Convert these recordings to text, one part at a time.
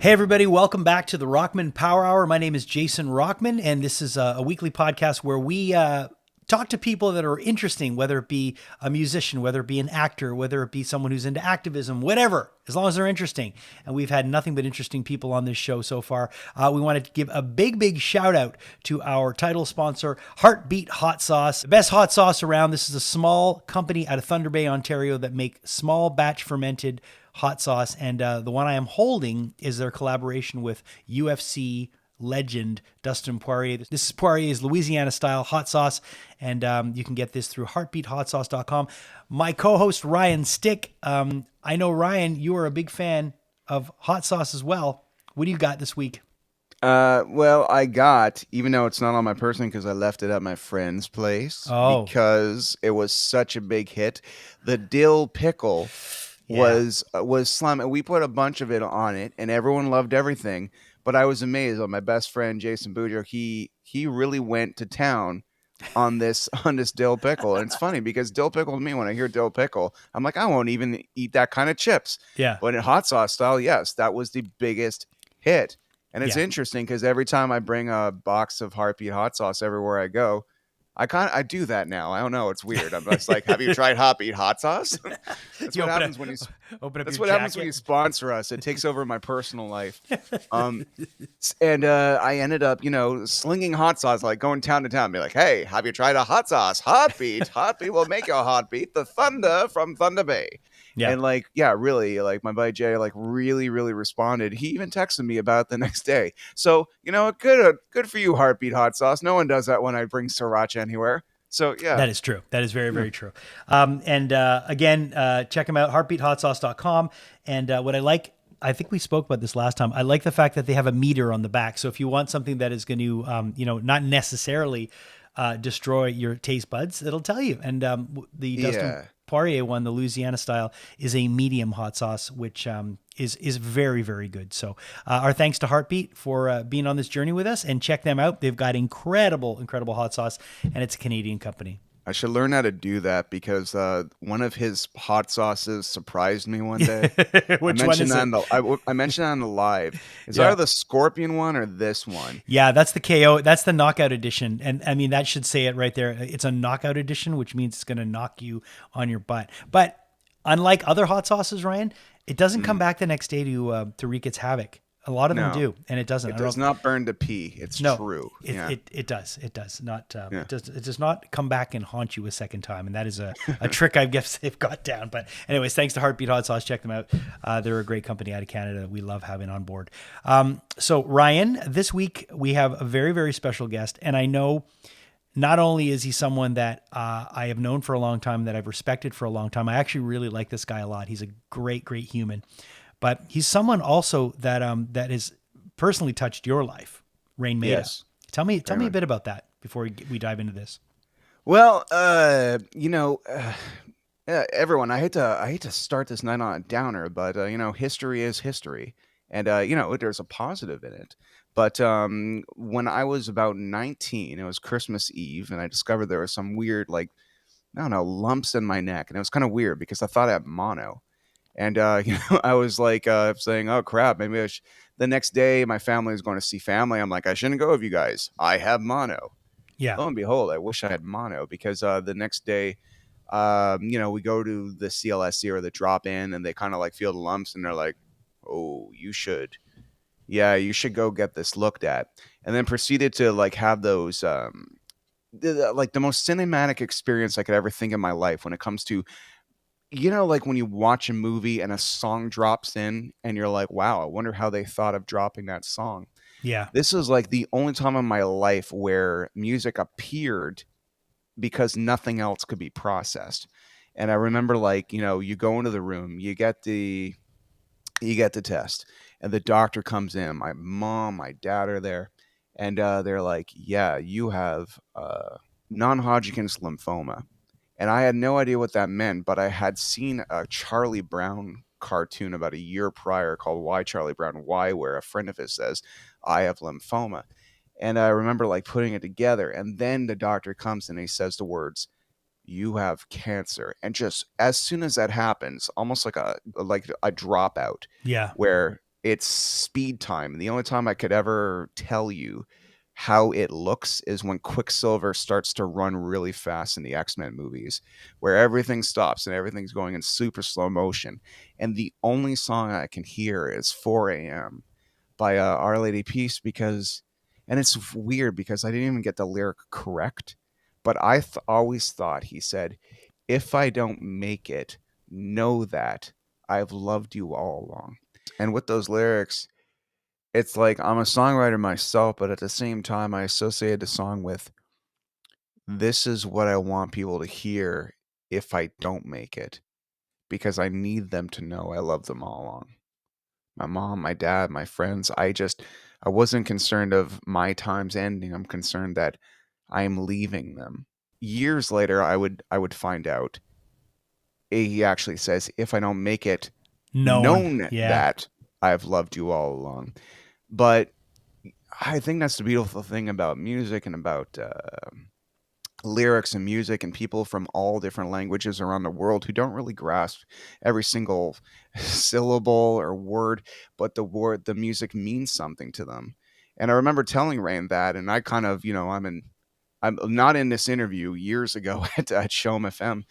Hey everybody, welcome back to the Rockman Power Hour. My name is Jason Rockman, and this is a weekly podcast where we talk to people that are interesting, whether it be a musician, whether it be an actor, whether it be someone who's into activism, whatever, as long as they're interesting. And we've had nothing but interesting people on this show so far. We wanted to give a big shout out to our title sponsor, Heartbeat Hot Sauce. The best hot sauce around. This is a small company out of Thunder Bay, Ontario that make small batch fermented hot sauce, and the one I am holding is their collaboration with UFC legend Dustin Poirier. This is Poirier's Louisiana style hot sauce, and you can get this through heartbeathotsauce.com. My co-host Ryan Stick, I know Ryan, you are a big fan of hot sauce as well. What do you got this week? Well, I got, even though it's not on my person because I left it at my friend's place because it was such a big hit, the dill pickle was slamming. We put a bunch of it on it, and everyone loved everything. But I was amazed. My best friend Jason Boudreaux, he really went to town on this dill pickle. And it's funny because dill pickle to me, when I hear dill pickle, I'm like, I won't even eat that kind of chips. Yeah. But in hot sauce style, yes, that was the biggest hit. And it's interesting because every time I bring a box of Heartbeat hot sauce everywhere I go, I do that now. I don't know. It's weird. I'm just like, have you tried Heartbeat hot sauce? That's what happens when you happens when you sponsor us. It takes over my personal life. And I ended up, slinging hot sauce, like going town to town, be like, hey, have you tried a hot sauce? Heartbeat will make your heartbeat. The thunder from Thunder Bay. Yeah. And really, my buddy Jay, really responded. He even texted me about it the next day. So, good for you, Heartbeat hot sauce. No one does that when I bring sriracha anywhere. So, yeah. That is true. That is very true. Again, check them out, heartbeathotsauce.com. And what I like, I think we spoke about this last time. I like the fact that they have a meter on the back. So if you want something that is going to, not necessarily destroy your taste buds, it'll tell you. And Dustin Poirier one, the Louisiana style, is a medium hot sauce, which is very good. So our thanks to Heartbeat for being on this journey with us, and check them out. They've got incredible hot sauce, and it's a Canadian company. I should learn how to do that because one of his hot sauces surprised me one day. Which one is it? I mentioned that on the live. Is that the Scorpion one or this one? Yeah, that's the KO. That's the knockout edition. And I mean, that should say it right there. It's a knockout edition, which means it's going to knock you on your butt. But unlike other hot sauces, Ryan, it doesn't come back the next day to wreak its havoc. A lot of them do, and it doesn't. It does not burn to pee. It's true. It does. It does not. It does not come back and haunt you a second time, and that is a trick I guess they've got down. But anyways, thanks to Heartbeat Hot Sauce. Check them out. They're a great company out of Canada that we love having on board. So Ryan, this week we have a very special guest, and I know not only is he someone that I have known for a long time, that I've respected for a long time. I actually really like this guy a lot. He's a great human. But he's someone also that that has personally touched your life, Raine Maida. Yes. Tell me a bit about that before we dive into this. Well, everyone, I hate to start this night on a downer, but history is history, and there's a positive in it. But when I was about 19, it was Christmas Eve, and I discovered there was some weird, lumps in my neck, and it was kind of weird because I thought I had mono. And, I was saying, oh, crap, maybe the next day my family is going to see family. I'm like, I shouldn't go with you guys. I have mono. Yeah. Lo and behold, I wish I had mono because the next day, we go to the CLSC or the drop-in and they kind of feel the lumps and they're like, oh, you should go get this looked at. And then proceeded to have those, the most cinematic experience I could ever think in my life when it comes to, when you watch a movie and a song drops in and you're like, wow, I wonder how they thought of dropping that song. Yeah. This is the only time in my life where music appeared because nothing else could be processed. And I remember you go into the room, you get the test, and the doctor comes in. My mom, my dad are there, and they're like, yeah, you have non-Hodgkin's lymphoma. And I had no idea what that meant, but I had seen a Charlie Brown cartoon about a year prior called Why Charlie Brown Why, where a friend of his says, I have lymphoma. And I remember like putting it together. And then the doctor comes and he says the words, you have cancer. And just as soon as that happens, almost like a dropout. Yeah. Where it's speed time. The only time I could ever tell you how it looks is when Quicksilver starts to run really fast in the X-Men movies, where everything stops and everything's going in super slow motion. And the only song I can hear is 4 a.m. by Our Lady Peace, because, and it's weird because I didn't even get the lyric correct, but I always thought he said, "If I don't make it, know that I've loved you all along." And with those lyrics, it's like I'm a songwriter myself, but at the same time, I associate the song with, this is what I want people to hear if I don't make it, because I need them to know I love them all along. My mom, my dad, my friends. I wasn't concerned of my times ending. I'm concerned that I am leaving them. Years later, I would find out he actually says, "If I don't make it, Known. known Yeah. that I've loved you all along." But I think that's the beautiful thing about music and about lyrics and music and people from all different languages around the world who don't really grasp every single syllable or word, but the music means something to them. And I remember telling Rain that, and I kind of, I'm not in this interview years ago at Showm FM,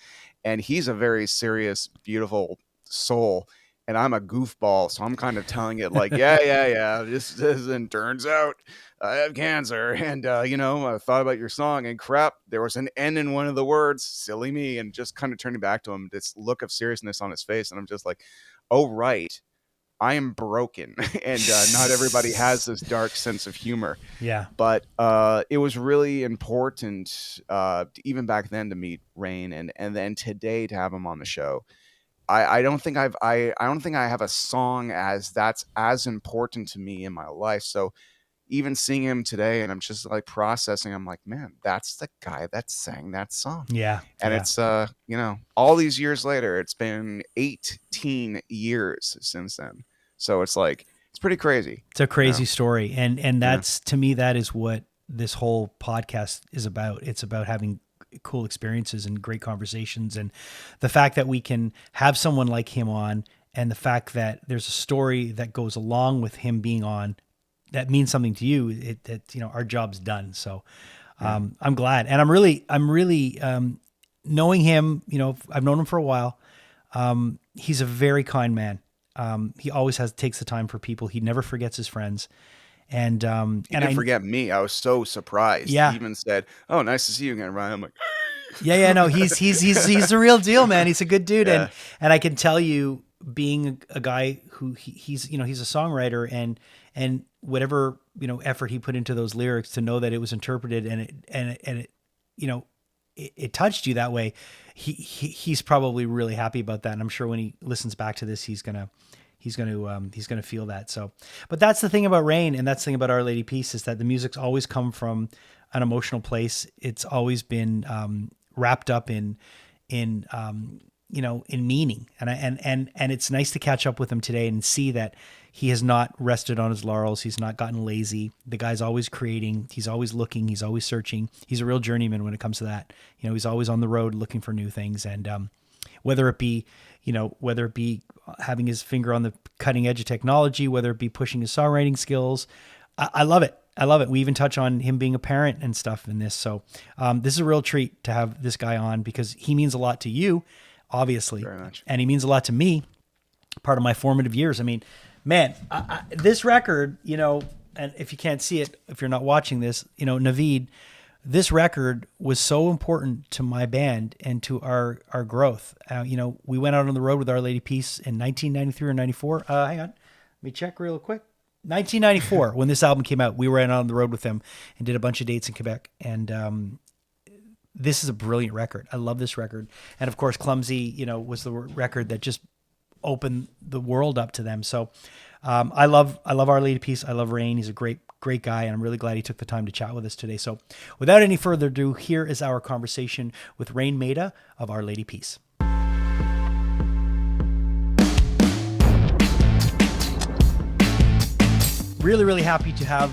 and he's a very serious, beautiful soul, and I'm a goofball, so I'm kind of telling it like, yeah, yeah, yeah. This and turns out I have cancer, and I thought about your song, and crap, there was an N in one of the words. Silly me, and just kind of turning back to him, this look of seriousness on his face, and I'm just like, oh right, I am broken, and not everybody has this dark sense of humor. Yeah. But it was really important, even back then, to meet Rain, and then today to have him on the show. I don't think I don't think I have a song that's as important to me in my life. So even seeing him today, and I'm just like processing, I'm like, man, that's the guy that sang that song. Yeah. And Yeah. it's all these years later, it's been 18 years since then. So it's like, it's pretty crazy. It's a crazy story. And Yeah. that's, to me, that is what this whole podcast is about. It's about having cool experiences and great conversations, and the fact that we can have someone like him on, and the fact that there's a story that goes along with him being on that means something to you. Our job's done. So I'm glad. And I'm really knowing him, I've known him for a while. He's a very kind man. He always takes the time for people. He never forgets his friends. And He didn't forget me. I was so surprised. Yeah. He even said, "Oh, nice to see you again, Ryan." I'm like, yeah, no, he's the real deal, man. He's a good dude. Yeah. And I can tell you, being a guy who he's a songwriter, and whatever, effort he put into those lyrics, to know that it was interpreted and it touched you that way. He's probably really happy about that. And I'm sure when he listens back to this, he's going to feel that. So, but that's the thing about Rain, and that's the thing about Our Lady Peace, is that the music's always come from an emotional place. It's always been wrapped up in meaning. And it's nice to catch up with him today and see that he has not rested on his laurels. He's not gotten lazy. The guy's always creating. He's always looking. He's always searching. He's a real journeyman when it comes to that. He's always on the road looking for new things. And whether it be having his finger on the cutting edge of technology, whether it be pushing his songwriting skills, I love it. I love it. We even touch on him being a parent and stuff in this. So this is a real treat to have this guy on, because he means a lot to you, obviously. Very much. And he means a lot to me, part of my formative years. I mean, man, this record, and if you can't see it, if you're not watching this, Naveed, this record was so important to my band and to our growth. We went out on the road with Our Lady Peace in 1993 or 94. Hang on. Let me check real quick. 1994, when this album came out, we went out on the road with them and did a bunch of dates in Quebec. And this is a brilliant record. I love this record. And of course, Clumsy, was the record that just opened the world up to them. So I love Our Lady Peace. I love Rain. He's a great guy, and I'm really glad he took the time to chat with us today. So without any further ado, here is our conversation with Raine Maida of Our Lady Peace. Really, really happy to have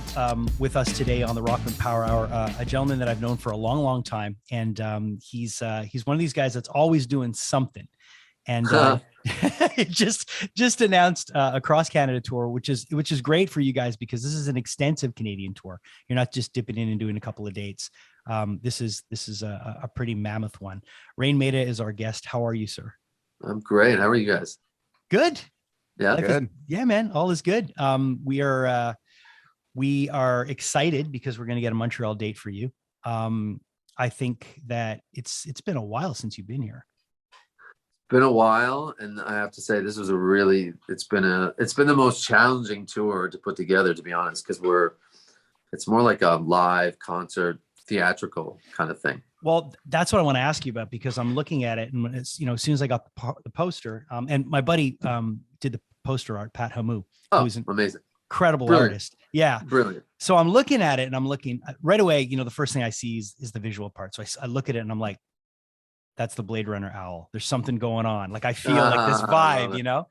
with us today on the Rockman Power Hour a gentleman that I've known for a long, long time, and he's one of these guys that's always doing something. and it just announced a cross Canada tour, which is great for you guys because this is an extensive Canadian tour. You're not just dipping in and doing a couple of dates. This is a pretty mammoth one. Raine Maida is our guest. How are you, sir? I'm great. How are you guys? Good. Yeah, good. Yeah, man. All is good. We are excited because we're going to get a Montreal date for you. I think that it's been a while since you've been here. Been a while, and I have to say this was it's been the most challenging tour to put together, to be honest, because it's more like a live concert theatrical kind of thing. Well, that's what I want to ask you about because I'm looking at it, and it's as soon as I got the poster, and my buddy did the poster art, Pat Hamu, who's an amazing, incredible brilliant artist. Yeah, brilliant. So I'm looking at it, and I'm looking right away. The first thing I see is the visual part. So I look at it, and I'm like, that's the Blade Runner owl. There's something going on. Like I feel like this vibe,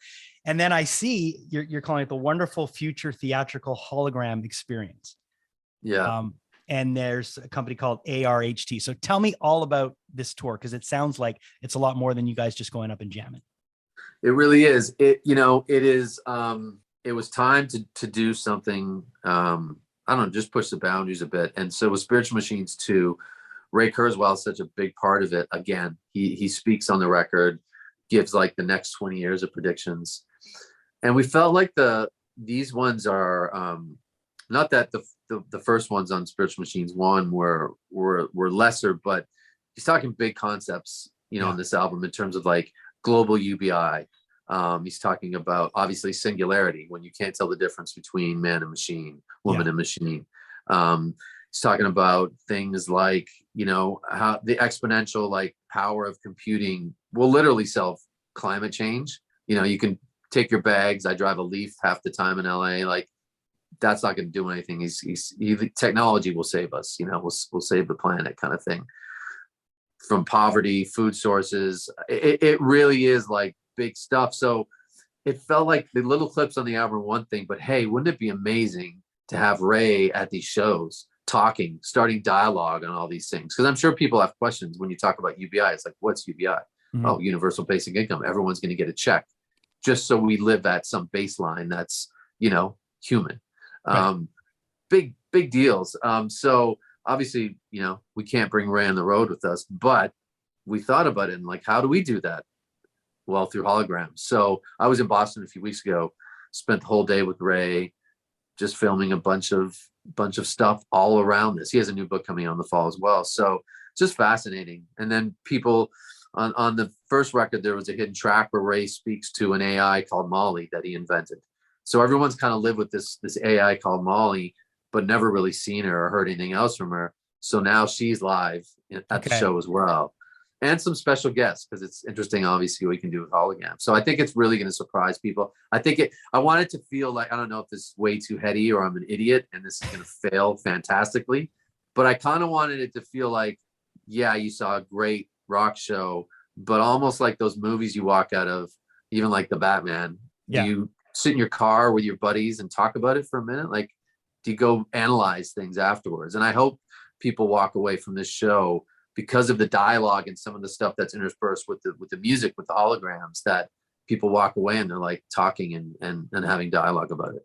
And then I see you're calling it the wonderful future theatrical hologram experience. Yeah. And there's a company called ARHT. So tell me all about this tour because it sounds like it's a lot more than you guys just going up and jamming. It really is. It is. It was time to do something. I don't know, just push the boundaries a bit. And so with Spiritual Machines 2, Ray Kurzweil is such a big part of it. Again, he speaks on the record, gives like the next 20 years of predictions, and we felt like these ones are not that the first ones on Spiritual Machines 1 were lesser, but he's talking big concepts, on this album in terms of like global UBI. He's talking about obviously singularity when you can't tell the difference between man and machine, woman and machine. He's talking about things like, how the exponential like power of computing will literally solve climate change. You can take your bags. I drive a Leaf half the time in LA. Like that's not going to do anything. Technology will save us, we'll save the planet kind of thing. From poverty, food sources, it really is like big stuff. So it felt like the little clips on the album were one thing, but hey, wouldn't it be amazing to have Ray at these shows talking, starting dialogue on all these things? Because I'm sure people have questions when you talk about UBI. It's like, what's UBI? Mm-hmm. Oh, universal basic income. Everyone's going to get a check just so we live at some baseline that's, human. Right. Big deals. So obviously, we can't bring Ray on the road with us, but we thought about it and like, how do we do that? Well, through holograms. So I was in Boston a few weeks ago, spent the whole day with Ray, just filming a bunch of stuff all around this. He has a new book coming out in the fall as well. So just fascinating. And then people on the first record, there was a hidden track where Ray speaks to an AI called Molly that he invented. So everyone's kind of lived with this AI called Molly, but never really seen her or heard anything else from her. So now she's live at the show as well. And some special guests, because it's interesting, obviously, what we can do with holograms. So I think it's really going to surprise people. I want it to feel like, I don't know if this is way too heady or I'm an idiot and this is going to fail fantastically, but I kind of wanted it to feel like, yeah, you saw a great rock show, but almost like those movies you walk out of, even like the Batman. Yeah. Do you sit in your car with your buddies and talk about it for a minute? Like, do you go analyze things afterwards? And I hope people walk away from this show because of the dialogue and some of the stuff that's interspersed with the music, with the holograms, that people walk away and they're like talking and having dialogue about it.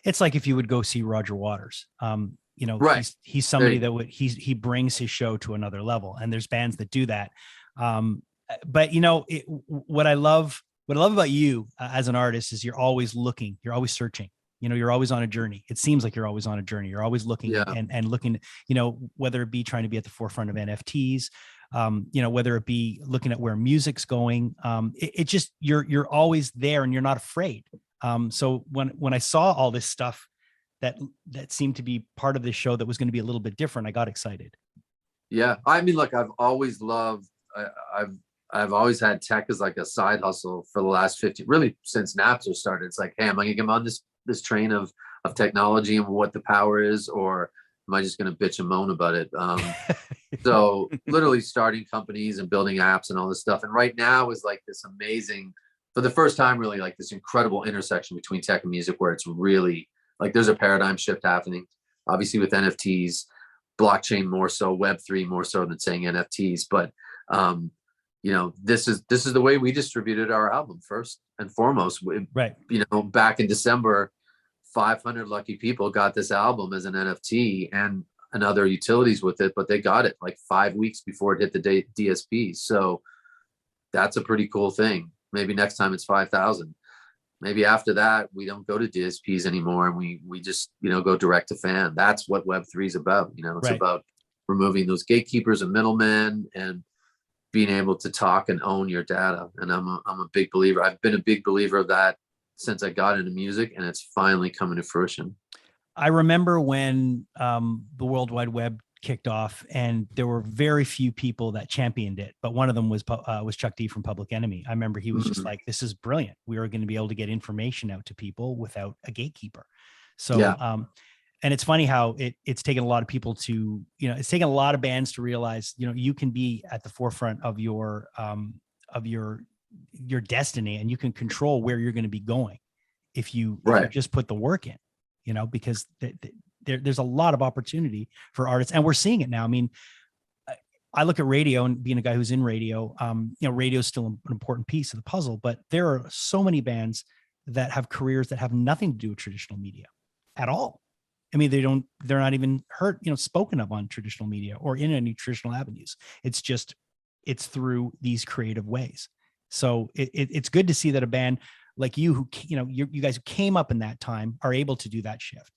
It's like if you would go see Roger Waters, right. He's somebody that he brings his show to another level, and there's bands that do that. But what I love about you as an artist is you're always looking, you're always searching. You're always on a journey. It seems like you're always on a journey. You're always looking and looking, whether it be trying to be at the forefront of NFTs, whether it be looking at where music's going. It just, you're always there and you're not afraid. So when I saw all this stuff that seemed to be part of this show that was going to be a little bit different, I got excited. Yeah. I mean, look, I've always loved, I've always had tech as like a side hustle for the last 50, really since Napster started. It's like, hey, am I gonna get on this train of technology and what the power is, or am I just going to bitch and moan about it? So literally starting companies and building apps and all this stuff. And right now is like this amazing, for the first time, really like this incredible intersection between tech and music, where it's really like, there's a paradigm shift happening, obviously with NFTs, blockchain more so, Web3 more so than saying NFTs, but this is the way we distributed our album first and foremost. Right. Back in December, 500 lucky people got this album as an NFT and other utilities with it, but they got it like 5 weeks before it hit the DSP. So that's a pretty cool thing. Maybe next time it's 5,000. Maybe after that, we don't go to DSPs anymore and we just, go direct to fan. That's what Web3 is about. It's about removing those gatekeepers and middlemen and being able to talk and own your data. And I'm a big believer. I've been a big believer of that since I got into music, and it's finally coming to fruition. I remember when the World Wide Web kicked off, and there were very few people that championed it, but one of them was Chuck D from Public Enemy. I remember he was just like, "This is brilliant. We are going to be able to get information out to people without a gatekeeper." So, and it's funny how it's taken a lot of people to, it's taken a lot of bands to realize, you can be at the forefront of your destiny, and you can control where you're going to be going if you just put the work in, because there's a lot of opportunity for artists, and we're seeing it now. I mean, I look at radio, and being a guy who's in radio, radio is still an important piece of the puzzle, but there are so many bands that have careers that have nothing to do with traditional media at all. I mean, they're not even spoken of on traditional media or in any traditional avenues. It's through these creative ways. So it's good to see that a band like you, who, you guys who came up in that time, are able to do that shift.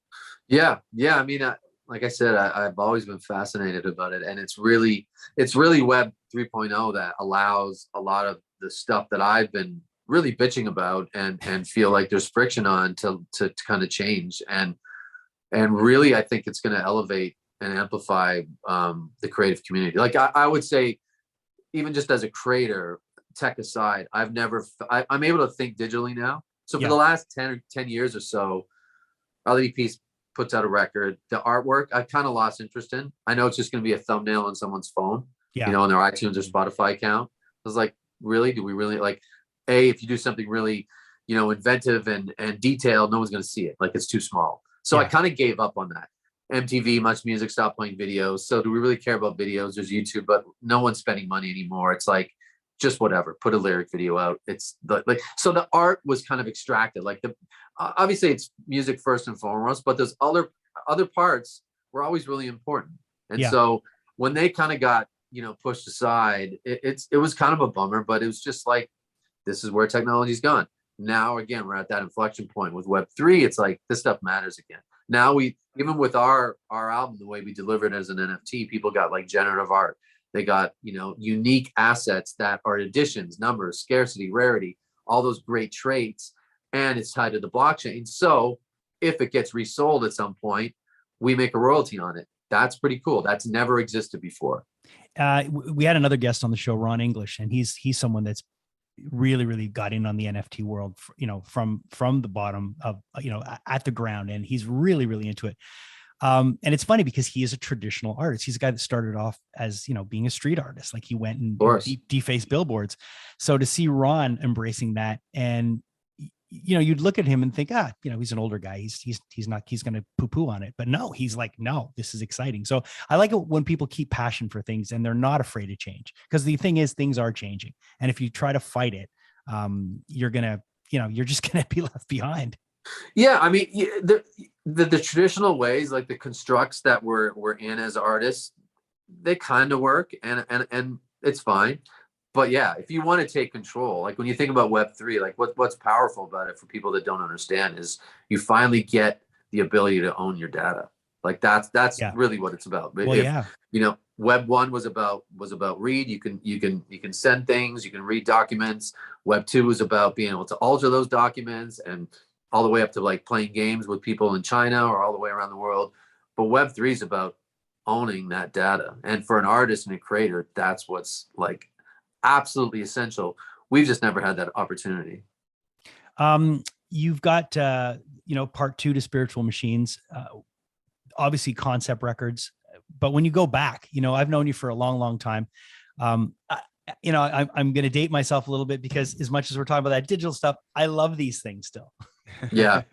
Yeah. I mean, like I said, I've always been fascinated about it, and it's really Web 3.0 that allows a lot of the stuff that I've been really bitching about and feel like there's friction on to kind of change. And really, I think it's going to elevate and amplify the creative community. Like I would say, even just as a creator, tech aside, I'm able to think digitally now. So for the last 10 years or so, LED Peace puts out a record. The artwork, I've kind of lost interest in. I know it's just going to be a thumbnail on someone's phone, on their iTunes or Spotify account. I was like, really? Do we really if you do something really, inventive and detailed, no one's going to see it. Like, it's too small. So I kind of gave up on that. MTV, Much Music stopped playing videos. So do we really care about videos? There's YouTube, but no one's spending money anymore. It's like, just whatever, put a lyric video out. It's so the art was kind of extracted. Like obviously it's music first and foremost, but those other parts were always really important. And so when they kind of got, pushed aside, it was kind of a bummer, but it was just like, this is where technology's gone. Now, again, we're at that inflection point with Web3. It's like, this stuff matters again. Now even with our album, the way we deliver it as an NFT, people got like generative art. They got, unique assets that are additions, numbers, scarcity, rarity, all those great traits, and it's tied to the blockchain. So if it gets resold at some point, we make a royalty on it. That's pretty cool. That's never existed before. We had another guest on the show, Ron English, and he's someone that's really, really got in on the NFT world, from the bottom of, at the ground. And he's really, really into it. And it's funny because he is a traditional artist. He's a guy that started off as, being a street artist. Like, he went and defaced billboards. So to see Ron embracing that, and, you'd look at him and think, he's an older guy. He's going to poo-poo on it. But no, he's like, no, this is exciting. So I like it when people keep passion for things and they're not afraid to change, because the thing is, things are changing. And if you try to fight it, you're just going to be left behind. Yeah. I mean, the traditional ways, like the constructs that we're in as artists, they kind of work and it's fine. But yeah, if you want to take control, like when you think about Web3, like what's powerful about it for people that don't understand is you finally get the ability to own your data. Like that's really what it's about. Well, Web 1 was about read. You can send things, you can read documents. Web 2 was about being able to alter those documents, and all the way up to like playing games with people in China or all the way around the world. But Web 3 is about owning that data. And for an artist and a creator, that's what's like absolutely essential. We've just never had that opportunity. You've got, part 2 to Spiritual Machines, obviously Concept Records. But when you go back, I've known you for a long, long time. I'm going to date myself a little bit, because as much as we're talking about that digital stuff, I love these things still. Yeah.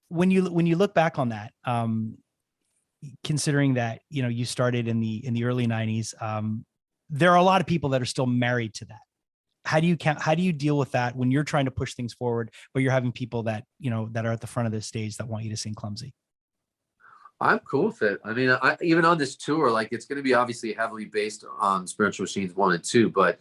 When you look back on that, considering that, you started in the early 90s, there are a lot of people that are still married to that. How do you deal with that when you're trying to push things forward, but you're having people that, that are at the front of the stage that want you to sing clumsy? I'm cool with it. I mean, even on this tour, like, it's going to be obviously heavily based on Spiritual Machines 1 and 2, but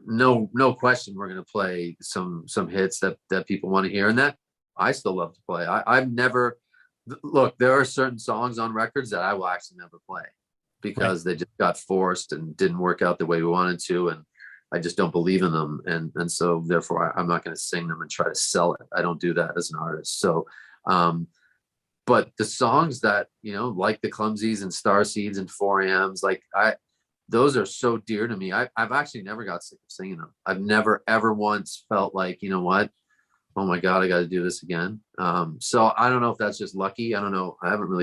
no question, we're going to play some hits that people want to hear, and that I still love to play. I've never, look, there are certain songs on records that I will actually never play because they just got forced and didn't work out the way we wanted to, and I just don't believe in them, and so therefore I'm not going to sing them and try to sell it. I don't do that as an artist. So but the songs that, like the Clumsies and Star Seeds and 4 AMs, like those are so dear to me. I've actually never got sick of singing them. I've never ever once felt like, you know what, oh my God, I got to do this again. So I don't know if that's just lucky. I don't know. I don't know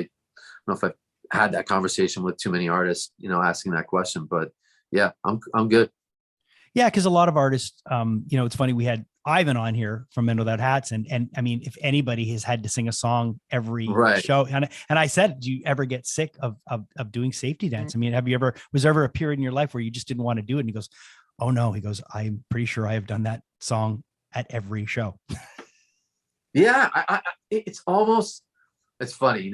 if I've had that conversation with too many artists, asking that question, but yeah, I'm good. Yeah. Cause a lot of artists, it's funny. We had Ivan on here from Men Without Hats. And I mean, if anybody has had to sing a song every show, and I said, do you ever get sick of doing safety dance? I mean, was there ever a period in your life where you just didn't want to do it? And he goes, oh no, he goes, I'm pretty sure I have done that song at every show. Yeah. It's funny,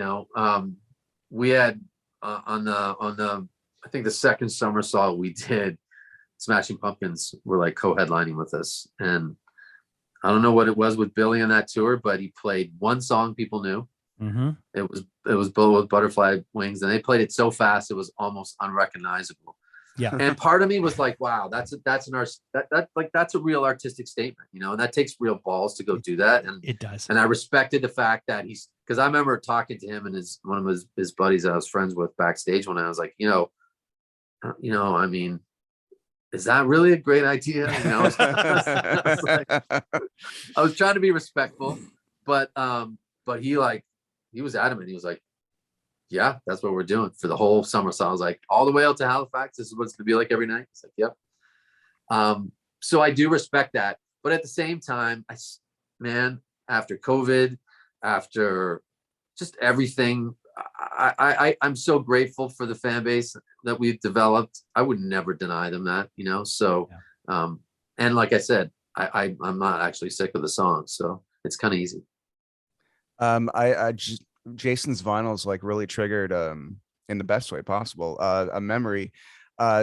we had on the, I think the second summer song we did, Smashing Pumpkins were like co-headlining with us. And I don't know what it was with Billy on that tour, but he played one song people knew. Mm-hmm. It was Bull with Butterfly Wings, and they played it so fast it was almost unrecognizable. Yeah. And part of me was like, wow, that's a real artistic statement, and that takes real balls to go do that. And it does. And I respected the fact that because I remember talking to him and one of his buddies I was friends with backstage when I was like, I mean, is that really a great idea? I was trying to be respectful, but he was adamant. He was like, yeah, that's what we're doing for the whole summer. So I was like, all the way out to Halifax, this is what it's gonna be like every night. He's like, yep. So I do respect that, but at the same time, after COVID, after just everything, I'm so grateful for the fan base that we've developed. I would never deny them that, so, and like I said, I'm not actually sick of the song, so it's kind of easy. Jason's vinyls like really triggered, in the best way possible, a memory,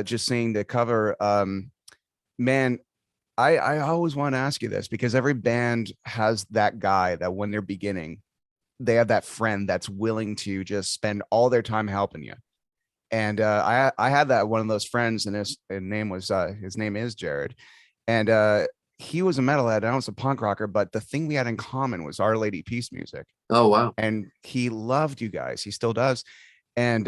just seeing the cover. Man, I always want to ask you this because every band has that guy that when they're beginning, they have that friend that's willing to just spend all their time helping you. And I had that one of those friends, and his name is Jared. And he was a metalhead and I was a punk rocker, but the thing we had in common was Our Lady Peace music. Oh, wow. And he loved you guys. He still does. And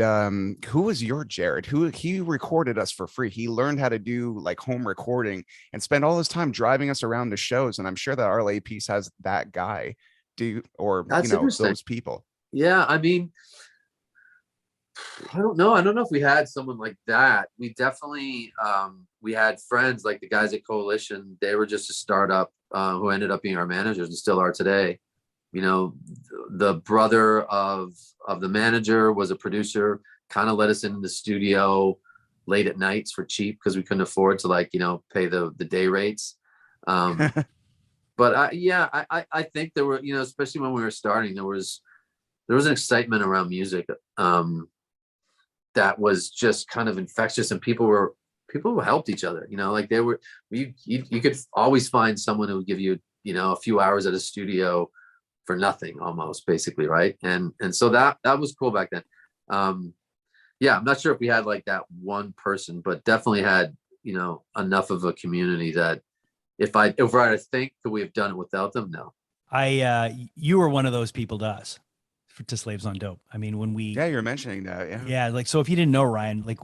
who was your Jared? He recorded us for free. He learned how to do like home recording and spend all his time driving us around to shows. And I'm sure that Our Lady Peace has that guy. Those people. Yeah, I mean, I don't know if we had someone like that. We definitely we had friends like the guys at Coalition. They were just a startup who ended up being our managers and still are today. The brother of the manager was a producer, kind of let us into the studio late at nights for cheap because we couldn't afford to pay the day rates. But I think there were, especially when we were starting, there was an excitement around music that was just kind of infectious, and people helped each other. You could always find someone who would give you, a few hours at a studio for nothing, almost, basically, right? And so that was cool back then. I'm not sure if we had like that one person, but definitely had enough of a community that. If I were to think, could we have done it without them? No. You were one of those people to us, to Slaves on Dope. I mean, when we, you're mentioning that. Yeah. Like, so if you didn't know, Ryan, like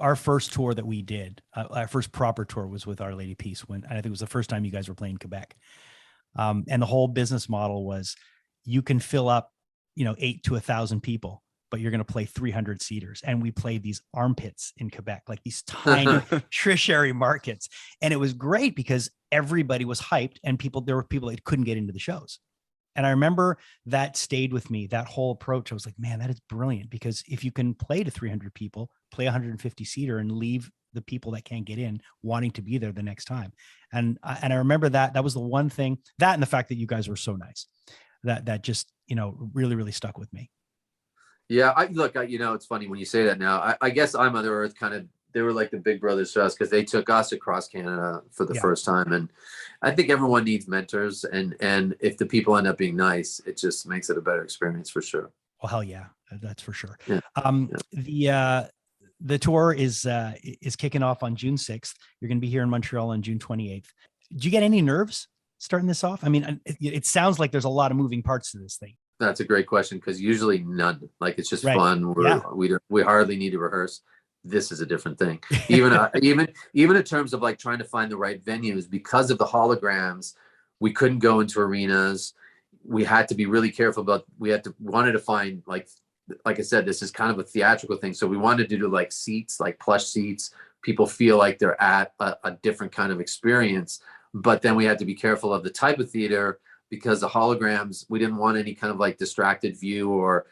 our first tour that we did, our first proper tour was with Our Lady Peace, and I think it was the first time you guys were playing Quebec. And the whole business model was you can fill up, 8 to 1,000 people, but you're going to play 300 seaters. And we played these armpits in Quebec, like these tiny tertiary markets. And it was great because everybody was hyped, and there were people that couldn't get into the shows. And I remember that stayed with me, that whole approach. I was like, man, that is brilliant, because if you can play to 300 people, play 150 seater and leave the people that can't get in wanting to be there the next time. And I remember that was the one thing, that and the fact that you guys were so nice, that just, really, really stuck with me. Yeah, it's funny when you say that now. I guess I'm Mother Earth kind of, they were like the big brothers to us because they took us across Canada for the first time. And I think everyone needs mentors. And if the people end up being nice, it just makes it a better experience for sure. Well, hell yeah, that's for sure. Yeah. The tour is kicking off on June 6th. You're going to be here in Montreal on June 28th. Do you get any nerves starting this off? I mean, it sounds like there's a lot of moving parts to this thing. That's a great question, because usually none. Like, it's just Right. fun. We hardly need to rehearse. This is a different thing. Even in terms of like trying to find the right venues, because of the holograms, we couldn't go into arenas. We had to be really careful about. Wanted to find like I said, this is kind of a theatrical thing. So we wanted to do like seats, like plush seats. People feel like they're at a different kind of experience. But then we had to be careful of the type of theater, because the holograms, we didn't want any kind of like distracted view, or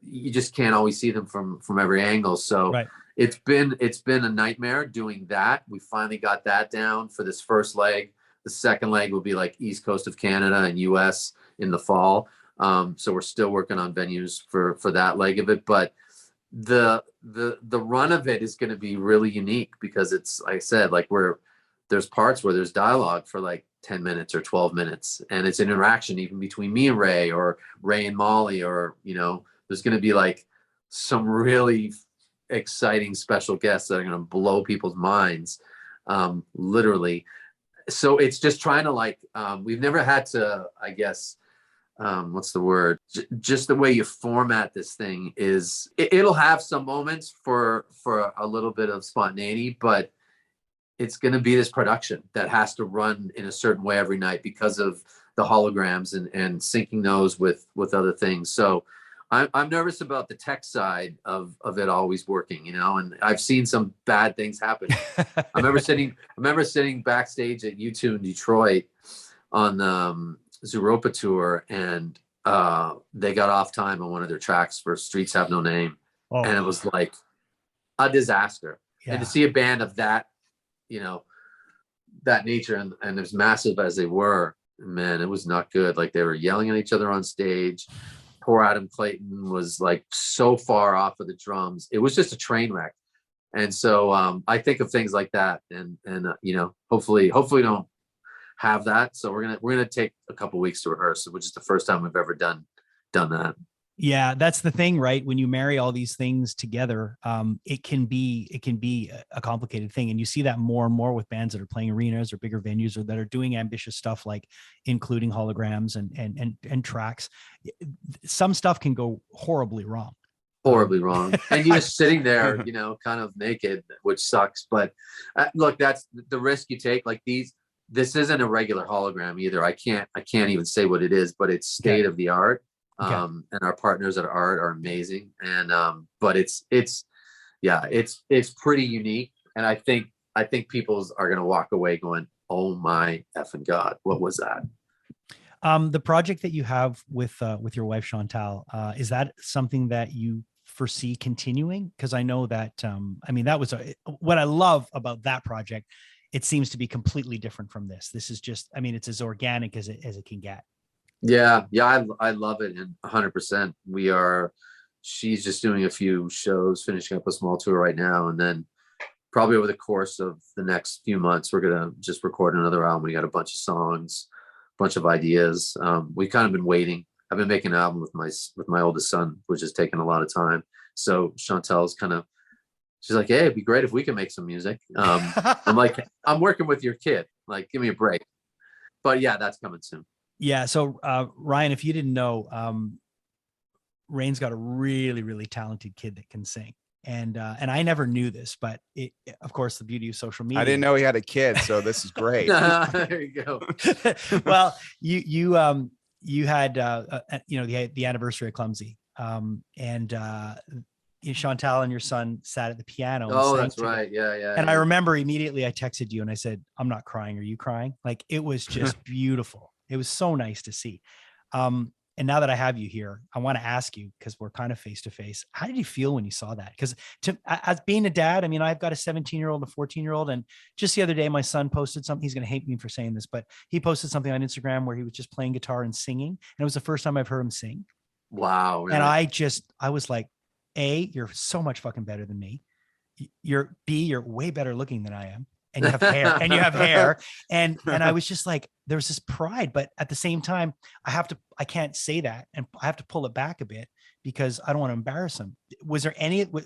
you just can't always see them from every angle. So Right. It's been a nightmare doing that. We finally got that down for this first leg. The second leg will be like East Coast of Canada and US in the fall. So we're still working on venues for that leg of it. But the run of it is going to be really unique, because it's, like I said, like there's parts where there's dialogue for like 10 minutes or 12 minutes. And it's an interaction even between me and Ray, or Ray and Molly, or, there's going to be like some really exciting special guests that are going to blow people's minds, literally. So it's just trying to like, we've never had to, I guess, what's the word? Just the way you format this thing is, it'll have some moments for a little bit of spontaneity, but it's going to be this production that has to run in a certain way every night because of the holograms and syncing those with other things. So I'm nervous about the tech side of it always working, and I've seen some bad things happen. I remember sitting backstage at U2 in Detroit on the Zooropa tour, and they got off time on one of their tracks for Streets Have No Name. Oh. And it was like a disaster. Yeah. And to see a band of that, that nature and as massive as they were, man, it was not good. Like, they were yelling at each other on stage. Poor Adam Clayton was like so far off of the drums. It was just a train wreck. And so I think of things like that, and hopefully don't have that. So we're gonna take a couple weeks to rehearse, which is the first time we've ever done that. Yeah, that's the thing, right? When you marry all these things together, it can be a complicated thing, and you see that more and more with bands that are playing arenas or bigger venues, or that are doing ambitious stuff like including holograms and tracks. Some stuff can go horribly wrong. Horribly wrong, and you're just sitting there, kind of naked, which sucks. But look, that's the risk you take. Like this isn't a regular hologram either. I can't even say what it is, but it's state of the art. Okay. And our partners at Art are amazing. And but it's pretty unique. And I think people are gonna walk away going, oh my effing God, what was that? The project that you have with your wife Chantal, is that something that you foresee continuing? Because I know that that was what I love about that project. It seems to be completely different from this. This is just, it's as organic as it can get. Yeah, I love it, and 100%. She's just doing a few shows, finishing up a small tour right now, and then probably over the course of the next few months, we're gonna just record another album. We got a bunch of songs, a bunch of ideas. We've kind of been waiting. I've been making an album with my oldest son, which has taken a lot of time. So Chantal's she's like, hey, it'd be great if we can make some music. I'm like, I'm working with your kid. Like, give me a break. But yeah, that's coming soon. Yeah. So, Ryan, if you didn't know, Raine's got a really, really talented kid that can sing. And I never knew this, but of course, the beauty of social media. I didn't know he had a kid, so this is great. There you go. Well, you had, the anniversary of Clumsy, and Chantal and your son sat at the piano. Oh, that's right. Yeah. And I remember immediately I texted you and I said, I'm not crying. Are you crying? Like, it was just beautiful. It was so nice to see. and now that I have you here, I want to ask you, because we're kind of face to face. How did you feel when you saw that? Because as being a dad, I mean, I've got a 17-year-old, a 14-year-old, and just the other day, my son posted something. He's going to hate me for saying this, but he posted something on Instagram where he was just playing guitar and singing, and it was the first time I've heard him sing. Wow. Really? And I was like, A, you're so much fucking better than me. You're way better looking than I am. And you have hair. And I was just like, there was this pride, but at the same time, I can't say that. And I have to pull it back a bit because I don't want to embarrass him. Was there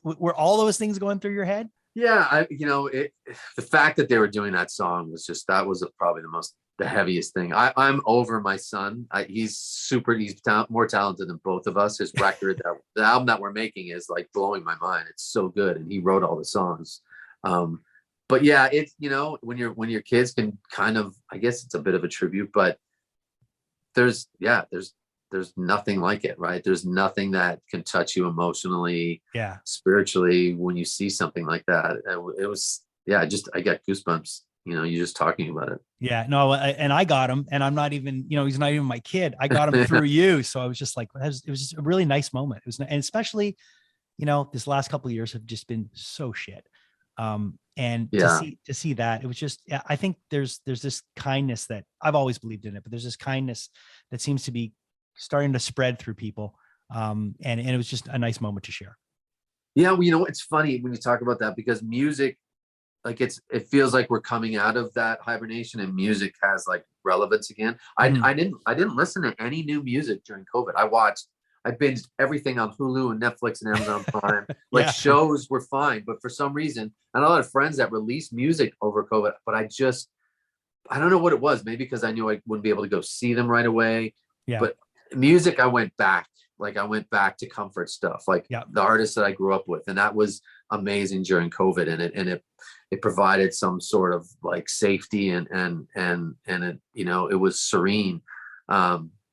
were all those things going through your head? Yeah. The fact that they were doing that song that was probably the heaviest thing. I'm over my son. He's more talented than both of us. His record, the album that we're making is like blowing my mind. It's so good. And he wrote all the songs. But yeah, it's, when your kids can kind of, I guess it's a bit of a tribute, but there's nothing like it, right? There's nothing that can touch you emotionally, spiritually when you see something like that. It was, I got goosebumps, you just talking about it. Yeah, no, and I got him, and I'm not even, he's not even my kid. I got him through you. So I was just like, it was just a really nice moment. It was, and especially, this last couple of years have just been so shit. And to see that, it was just, I think there's this kindness that I've always believed in it, but there's this kindness that seems to be starting to spread through people. And it was just a nice moment to share. Yeah. Well, it's funny when you talk about that, because music, like it feels like we're coming out of that hibernation and music has like relevance again. I didn't listen to any new music during COVID. I binged everything on Hulu and Netflix and Amazon Prime. Shows were fine, but for some reason, and a lot of friends that released music over COVID, but I don't know what it was. Maybe because I knew I wouldn't be able to go see them right away. Yeah. But music, I went back to comfort stuff, like the artists that I grew up with, and that was amazing during COVID. And it provided some sort of like safety and it, it was serene.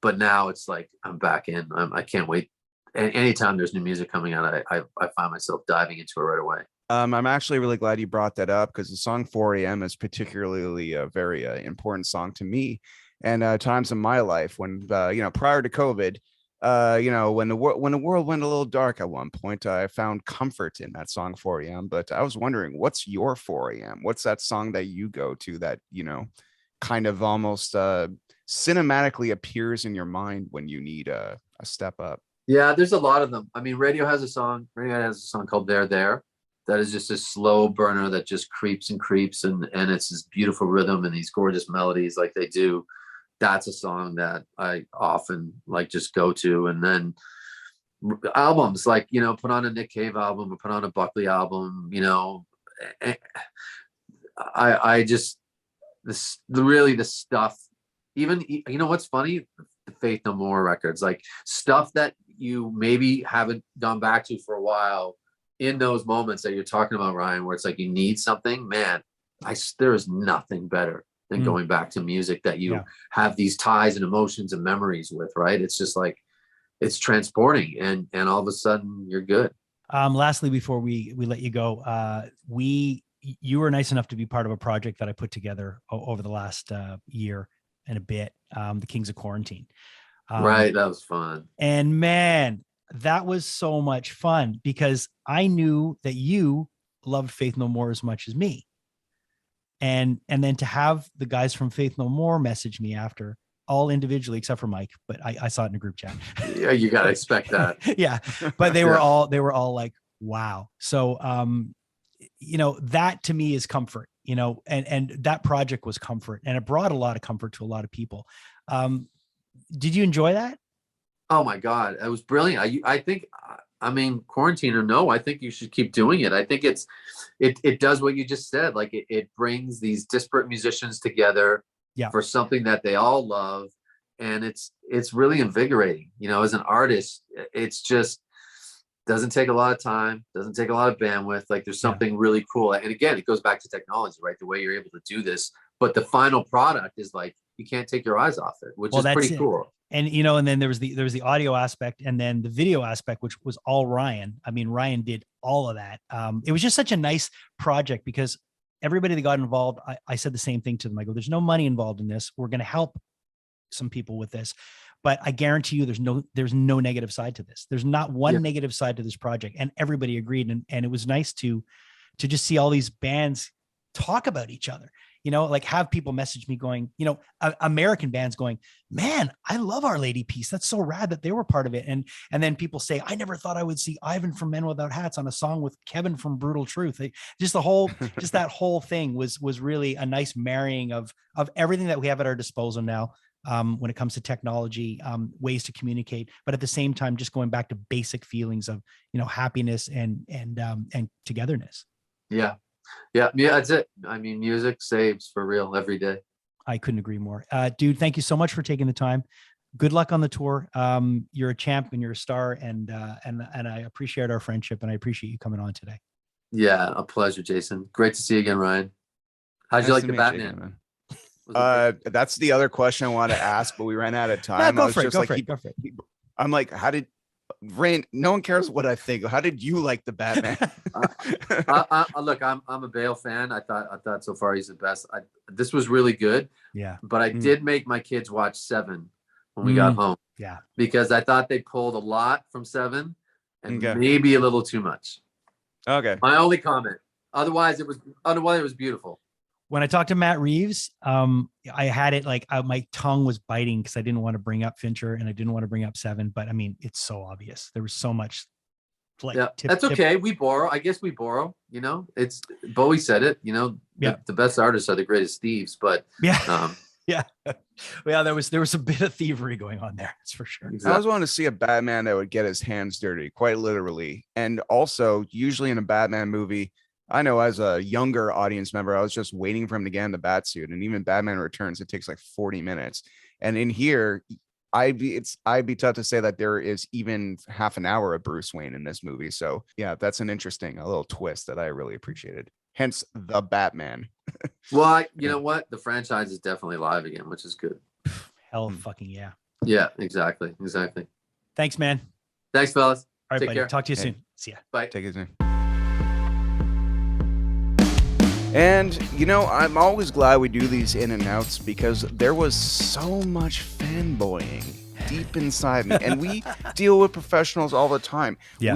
But now it's like I'm back in. I can't wait. Anytime there's new music coming out, I find myself diving into it right away. I'm actually really glad you brought that up, because the song 4 a.m. is particularly a very important song to me. And times in my life when, prior to COVID, when the world went a little dark at one point, I found comfort in that song 4 a.m. But I was wondering, what's your 4 a.m.? What's that song that you go to that, kind of almost cinematically appears in your mind when you need a step up? Yeah, there's a lot of them. I mean, Radiohead has a song called There There that is just a slow burner that just creeps and creeps, and it's this beautiful rhythm and these gorgeous melodies like they do. That's a song that I often like just go to. And then albums like, put on a Nick Cave album or put on a Buckley album, I just, the stuff, even, what's funny, the Faith No More records, like stuff that you maybe haven't gone back to for a while, in those moments that you're talking about, Ryan, where it's like you need something, man, there is nothing better than going back to music that you have these ties and emotions and memories with, right? It's just like, it's transporting, and all of a sudden you're good. Lastly, before we let you go, you were nice enough to be part of a project that I put together over the last year and a bit, the Kings of Quarantine. Right. That was fun. And man, that was so much fun, because I knew that you loved Faith No More as much as me. And then to have the guys from Faith No More message me after, all individually except for Mike, but I saw it in a group chat. Yeah, you got to expect that. Yeah. But they were all like, wow. So, that to me is comfort, and that project was comfort, and it brought a lot of comfort to a lot of people. Did you enjoy that? Oh my God. It was brilliant. I think, quarantine or no, I think you should keep doing it. I think it does what you just said. Like it brings these disparate musicians together for something that they all love. And it's really invigorating, as an artist. It's just doesn't take a lot of time, doesn't take a lot of bandwidth. Like there's something really cool. And again, it goes back to technology, right? The way you're able to do this, but the final product is like, you can't take your eyes off it, which is pretty cool. And, and then there was the audio aspect, and then the video aspect, which was all Ryan. I mean, Ryan did all of that. It was just such a nice project, because everybody that got involved, I said the same thing to them. I go, there's no money involved in this. We're going to help some people with this, but I guarantee you there's no negative side to this. There's not one Yeah. negative side to this project, and everybody agreed. And it was nice to just see all these bands talk about each other, like have people message me going, American bands going, man, I love Our Lady Peace. That's so rad that they were part of it. And then people say, I never thought I would see Ivan from Men Without Hats on a song with Kevin from Brutal Truth. Just that whole thing was really a nice marrying of everything that we have at our disposal now. When it comes to technology, ways to communicate, but at the same time, just going back to basic feelings of, happiness and togetherness. Yeah. That's it. I mean, music saves for real every day. I couldn't agree more. Dude, thank you so much for taking the time. Good luck on the tour. You're a champ and you're a star, and I appreciate our friendship, and I appreciate you coming on today. Yeah, a pleasure, Jason. Great to see you again, Ryan. How'd you like the Batman? That's the other question I wanted to ask, but we ran out of time. Go for it. I'm like, how did Raine? No one cares what I think. How did you like the Batman? Look, I'm a Bale fan. I thought so far he's the best. This was really good. Yeah. But I did make my kids watch 7 when we got home. Yeah. Because I thought they pulled a lot from 7 and maybe a little too much. Okay. My only comment. Otherwise, it was beautiful. When I talked to Matt Reeves, I had it like my tongue was biting because I didn't want to bring up Fincher and I didn't want to bring up 7. But I mean, it's so obvious. There was so much. That's okay. We borrow. I guess we borrow. It's Bowie said it. The best artists are the greatest thieves. But yeah, well, there was a bit of thievery going on there. That's for sure. Exactly. I always wanted to see a Batman that would get his hands dirty, quite literally, and also usually in a Batman movie. I know as a younger audience member, I was just waiting for him to get in the bat suit, and even Batman Returns, it takes like 40 minutes. And in here, I'd be tough to say that there is even half an hour of Bruce Wayne in this movie. So yeah, that's a little twist that I really appreciated. Hence the Batman. Well, you know what? The franchise is definitely alive again, which is good. Hell fucking yeah. Yeah, exactly. Thanks, man. Thanks, fellas. All right, Take buddy. care. Talk to you soon. See ya. Bye. Take it soon. And, I'm always glad we do these in and outs because there was so much fanboying deep inside me. And we deal with professionals all the time. Yeah.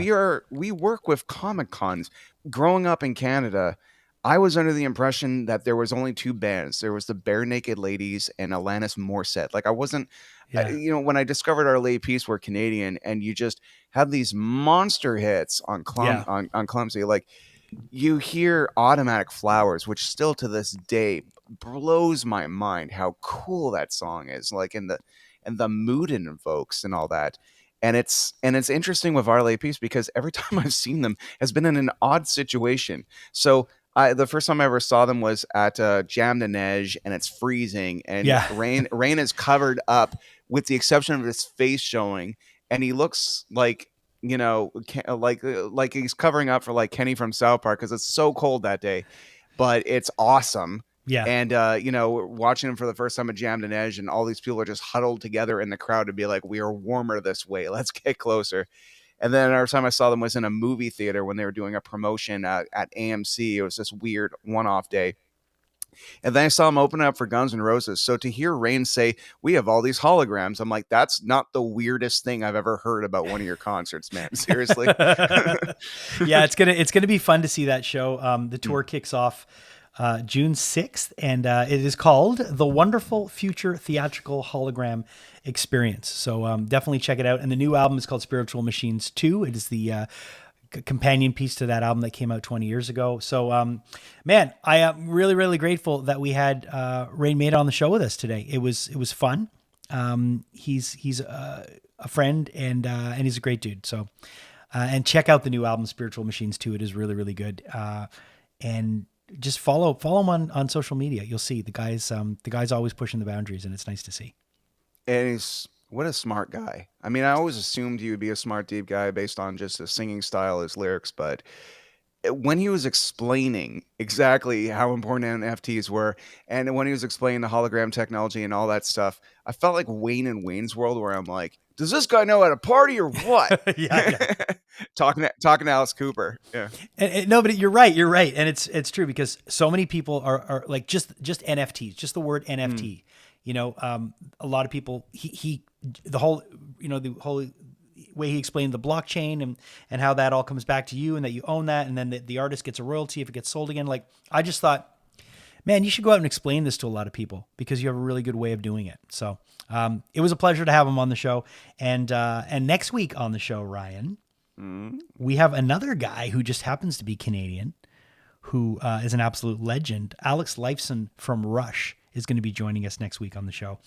We work with Comic Cons. Growing up in Canada, I was under the impression that there was only 2 bands. There was the Bare Naked Ladies and Alanis Morissette. Like I wasn't, when I discovered Our Lady Peace were Canadian, and you just have these monster hits on Clumsy. Like, you hear Automatic Flowers, which still to this day blows my mind how cool that song is, like and the mood it invokes and all that. And it's interesting with Our Lady Peace because every time I've seen them has been in an odd situation. So the first time I ever saw them was at Jam de Neige, and it's freezing, and Raine is covered up with the exception of his face showing, and he looks like like he's covering up for like Kenny from South Park because it's so cold that day, but it's awesome. Yeah. And watching him for the first time at Jam de Neige, and all these people are just huddled together in the crowd to be like, we are warmer this way, let's get closer. And then another time I saw them was in a movie theater when they were doing a promotion at AMC. It was this weird one-off day. And then I saw him open up for Guns N' Roses. So to hear Raine say, we have all these holograms, I'm like, that's not the weirdest thing I've ever heard about one of your concerts, man. Seriously. Yeah, it's gonna be fun to see that show. The tour kicks off June 6th, and it is called The Wonderful Future Theatrical Hologram Experience. So definitely check it out. And the new album is called Spiritual Machines 2. It is the companion piece to that album that came out 20 years ago. So, man, I am really, really grateful that we had Raine Maida on the show with us today. It was fun. He's a friend and he's a great dude. So, and check out the new album, Spiritual Machines 2. It is really, really good. And just follow him on social media. You'll see the guy's always pushing the boundaries, and it's nice to see. And what a smart guy. I mean, I always assumed he would be a smart, deep guy based on just his singing style, his lyrics. But when he was explaining exactly how important NFTs were, and when he was explaining the hologram technology and all that stuff, I felt like Wayne in Wayne's World, where I'm like, does this guy know how to party or what? Yeah. Talking to Alice Cooper. Yeah. No, but you're right. And it's true because so many people are like just NFTs, just the word NFT. A lot of people, he the whole, the whole way he explained the blockchain and how that all comes back to you and that you own that. And then the artist gets a royalty if it gets sold again. Like, I just thought, man, you should go out and explain this to a lot of people because you have a really good way of doing it. So it was a pleasure to have him on the show. And next week on the show, Ryan, we have another guy who just happens to be Canadian, who is an absolute legend. Alex Lifeson from Rush is going to be joining us next week on the show.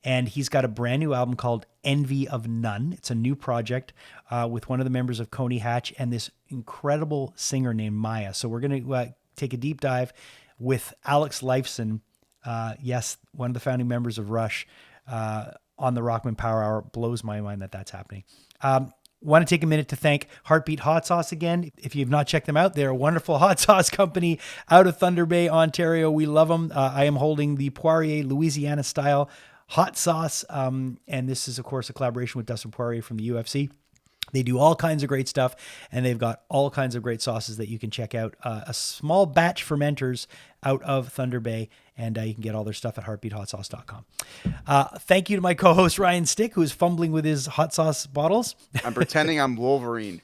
And he's got a brand new album called Envy of None. It's a new project with one of the members of Coney Hatch and this incredible singer named Maya. So we're going to take a deep dive with Alex Lifeson, yes, one of the founding members of Rush, on the Rockman Power Hour. Blows my mind that that's happening. Want to take a minute to thank Heartbeat Hot Sauce again. If you've not checked them out, they're a wonderful hot sauce company out of Thunder Bay, Ontario. We love them. I am holding the Poirier Louisiana style hot sauce. And this is, of course, a collaboration with Dustin Poirier from the UFC. They do all kinds of great stuff, and they've got all kinds of great sauces that you can check out. A small batch fermenters out of Thunder Bay, and you can get all their stuff at heartbeathotsauce.com. Thank you to my co-host Ryan Stick, who is fumbling with his hot sauce bottles. I'm pretending I'm Wolverine.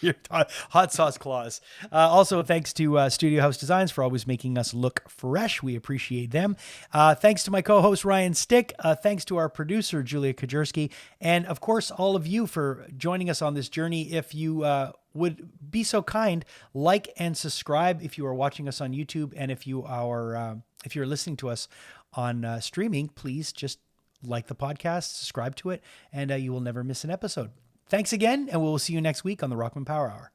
Your hot sauce claws. Also, thanks to Studio House Designs for always making us look fresh. We appreciate them. Thanks to my co-host Ryan Stick. Thanks to our producer Julia Kedzierski, and of course all of you for joining us on this journey. If you would be so kind, like and subscribe if you are watching us on YouTube, and if you're listening to us on streaming, please just like the podcast, subscribe to it, and you will never miss an episode. Thanks again, and we'll see you next week on the Rockman Power Hour.